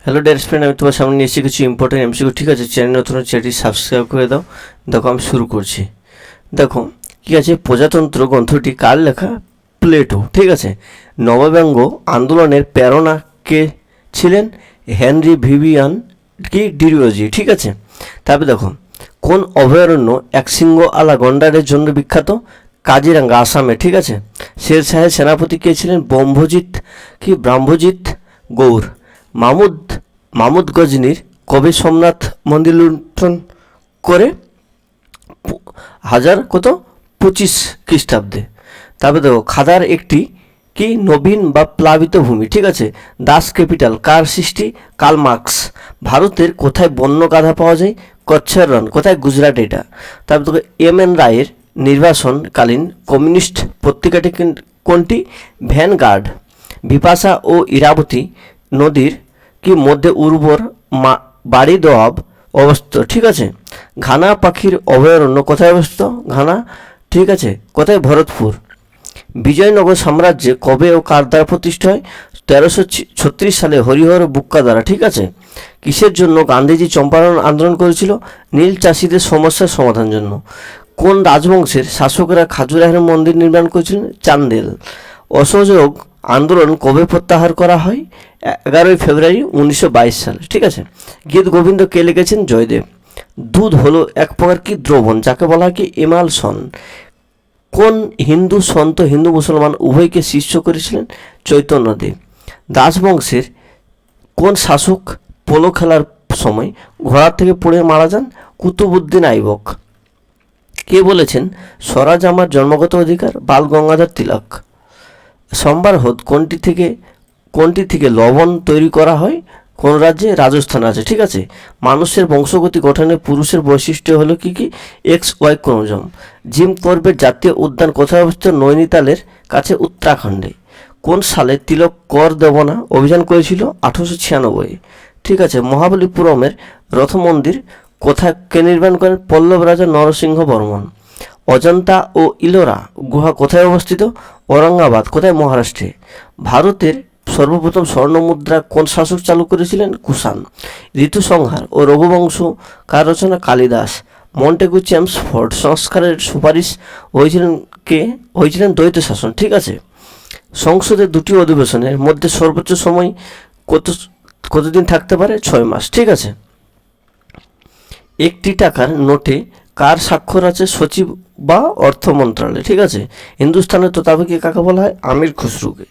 Hello dear friend, আমি তোমার সামনে নিয়ে এসেছি কিছু ইম্পর্টেন্ট এমসিকিউ। ঠিক আছে, চ্যানেল নতুন চ্যানেলটি সাবস্ক্রাইব করে দাও। দেখো আমি শুরু করছি। দেখো ঠিক আছে, প্রজাতন্ত্র গ্রন্থটি কার লেখা? প্লেটো। ঠিক আছে, নবব্যঙ্গ আন্দোলনের প্রেরণা কে ছিলেন? হেনরি ভিভিয়ান ডিরিওজি। ঠিক আছে, তারপরে দেখো কোন অভয়ারণ্য একশৃঙ্গ আলা গন্ডারের জন্য বিখ্যাত? কাজিরাঙ্গা, আসামে। ঠিক আছে, শেরশাহের সেনাপতি কে ছিলেন? ব্রহ্মজিৎ গৌর। মামুদ গজনীর কবে সোমনাথ মন্দির লুণ্ঠন করে? 25 খ্রিস্টাব্দে। তারপরে দেখো খাদার একটি কি নবীন বা প্লাবিত ভূমি। ঠিক আছে, দাস ক্যাপিটাল কার সৃষ্টি? Karl Marx. ভারতের কোথায় বন্য গাধা পাওয়া যায়? কচ্ছের রণ। কোথায়? গুজরাট এটা। তারপর দেখো এম.এন. রায়ের নির্বাসনকালীন কমিউনিস্ট পত্রিকাটি কোনটি? ভ্যানগার্ড। বিপাশা ও ইরাবতী নদীর কি মধ্যে উর্বর বাড়ি দোয়াব অবস্থিত। ঠিক আছে, ঘানা পাখির অভয়ারণ্য কোথায় অবস্থিত? ঘানা। ঠিক আছে, কোথায়? ভরতপুর। বিজয়নগর সাম্রাজ্যে কবে ও কার দ্বারা প্রতিষ্ঠা হয়? 1336 সালে হরিহর বুক্কা দ্বারা। ঠিক আছে, কিসের জন্য গান্ধীজি চম্পারণ আন্দোলন করেছিল? নীল চাষিদের সমস্যার সমাধানের জন্য। কোন রাজবংশের শাসকরা খাজুরাহের মন্দির নির্মাণ করেছিলেন? চান্দেল। অসহযোগ আন্দোলন কবে প্রত্যাহার করা হয়? 11 ফেব্রুয়ারি 1922 সালে। ঠিক আছে, গীত গোবিন্দ কে লিখেছেন? জয়দেব। দুধ হলো এক প্রকার কি দ্রবণ যাকে বলা হয় কি? এমালসন। কোন হিন্দু সন্ত হিন্দু মুসলমান উভয়কে শিষ্য করেছিলেন? চৈতন্যদেব। দাসবংশের কোন শাসক পোলো খেলার সময় ঘোড়া থেকে পড়ে মারা যান? কুতুবুদ্দিন আইবক। কে বলেছেন স্বরাজ আমার জন্মগত অধিকার? বাল গঙ্গাধর তিলক। সম্বার হ্রদ কোনটি থেকে লবণ তৈরি করা হয়? কোন রাজ্যে? রাজস্থান আছে। ঠিক আছে, মানুষের বংশগতি গঠনে পুরুষের বৈশিষ্ট্য হলো কি? XY chromosome. জিম করবেট জাতীয় উদ্যান কোথায় অবস্থিত? নৈনিতালের কাছে, উত্তরাখণ্ডে। কোন সালে তিলক কর দেব না অভিযান করেছিল? 1896। ঠিক আছে, মহাবলীপুরমের রথ মন্দির কোথায় কে নির্মাণ করেন? পল্লব রাজা নরসিংহ বর্মন। অজন্তা ও ইলোরা গুহা কোথায় অবস্থিত? ঔরঙ্গাবাদ। কোথায়? মহারাষ্ট্রে। ভারতের সর্বপ্রথম স্বর্ণমুদ্রা কোন শাসক চালু করেছিলেন? কুষাণ। ঋতুসংহার ও রঘুবংশ কার রচনা? কালিদাস। মন্টেগু চেমসফোর্ড সংস্কারের সুপারিশ হয়েছিলেন দ্বৈত শাসন। ঠিক আছে, সংসদের দুটি অধিবেশনের মধ্যে সর্বোচ্চ সময় কতদিন থাকতে পারে? 6 মাস। ঠিক আছে, একটি টাকার নোটে কার স্বাক্ষর আছে? সচিব বা অর্থ মন্ত্রণালয়। ঠিক আছে, হিন্দুস্তানের তোতাবেকে কাকে বলা হয়? আমির খুসরুকে।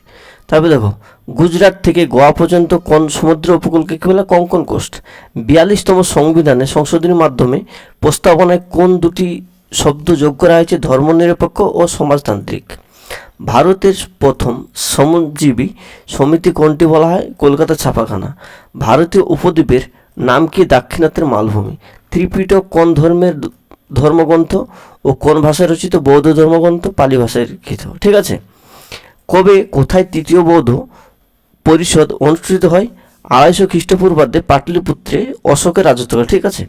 তারপরে দেখো গুজরাট থেকে গোয়া পর্যন্ত কোন সমুদ্র উপকূলকে কী বলে? কোঙ্কন কোস্ট। 42তম সংবিধানে সংশোধনীর মাধ্যমে প্রস্তাবনায় কোন দুটি শব্দ যোগ করা হয়েছে? ধর্মনিরপেক্ষ ও সমাজতান্ত্রিক। ভারতের প্রথম শ্রমজীবী সমিতি কোনটি বলা হয়? কলকাতা ছাপাখানা। ভারতীয় উপদ্বীপের নাম কি? দাক্ষিণাত্যের মালভূমি। ত্রিপিটক কোন ধর্মের ধর্মগ্রন্থ ও কোন ভাষায় রচিত? বৌদ্ধ ধর্মগ্রন্থ, পালি ভাষায় লিখিত। ঠিক আছে, কবে কোথায় তৃতীয় বৌদ্ধ পরিষদ অনুষ্ঠিত হয়? 250 খ্রিস্টপূর্বাব্দে পাটলিপুত্রে অশোকের রাজত্বকালে। ঠিক আছে,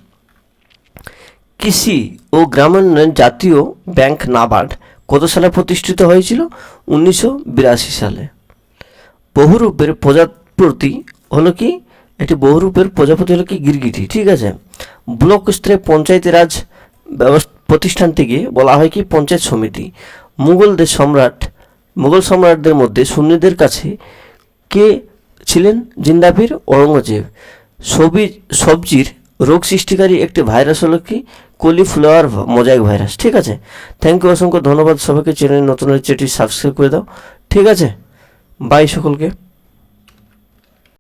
কৃষি ও গ্রামোন্নয়ন জাতীয় ব্যাংক নাবার্ড কত সালে প্রতিষ্ঠিত হয়েছিল? 1982 সালে। বহুরূপের প্রজাপতি হলো কি? একটি বহুরূপের প্রজাপতি হলো কি? গিরগিটি। ঠিক আছে, ব্লক স্তরে পঞ্চায়েতি রাজ প্রতিষ্ঠানটিকে বলা হয় কি? পঞ্চায়েত সমিতি। মুঘল সম্রাটদের মধ্যে সুন্নিদের কাছে কে ছিলেন জিন্দাবির? ঔরঙ্গজেব। সবজির রোগ সৃষ্টিকারী একটি ভাইরাস হলো কি? Cauliflower mosaic virus. ঠিক আছে, থ্যাংক ইউ, অসংখ্য ধন্যবাদ সবাইকে। চ্যানেল নতুন হচ্ছে এটি সাবস্ক্রাইব করে দাও। ঠিক আছে, বাই সকলকে।